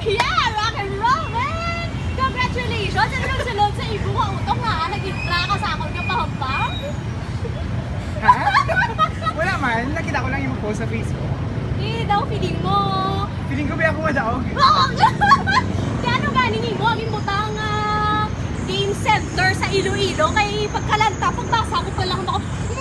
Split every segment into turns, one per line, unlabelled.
Yeah, rock and roll, man! Congratulations! At sunod sa ibo ka utong nga, nag-intra ka sa akong nga pahampang.
Ha? Wala man, nakita ko lang yung post sa Facebook.
Eh, daw, feeling mo.
Feeling ko ba ako madaog?
Oo! Kaya ano ganing mo, ang imutang game center sa Iloilo. Kay pagkalanta, pagbasa ko pa lang ako,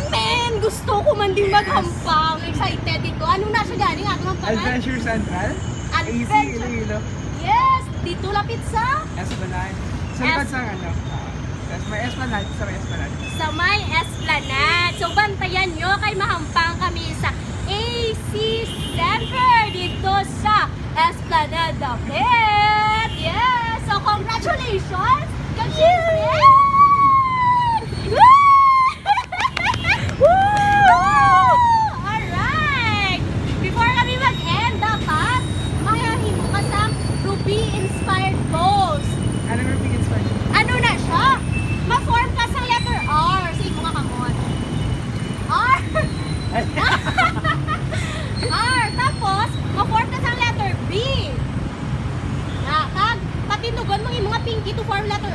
men, gusto ko man din maghampang. Excited dito. Anong nasa ganing? Anong hampangan?
Adventure Central?
Adventure.
Iloilo.
Yes! Dito lapit sa
Esplanade. Sa likod sa ano? May Esplanade. Sa may Esplanade.
sa may Esplanade. So, bantayan nyo kay mahampang kami sa AC Center dito sa Esplanade Dapat. Yes! So, congratulations! Siyempre! Alright! Before kami mag-end, dapat mayahin mo ka sa Ruby Inspired Pose.
Ano yung big inspiration?
Ano na siya? Ma-form ka sa letter R. Sa imo nga kamot. R. R. Tapos, ma-form ka sa letter B. Na, kag, patinugon mo imo nga pinky to form letter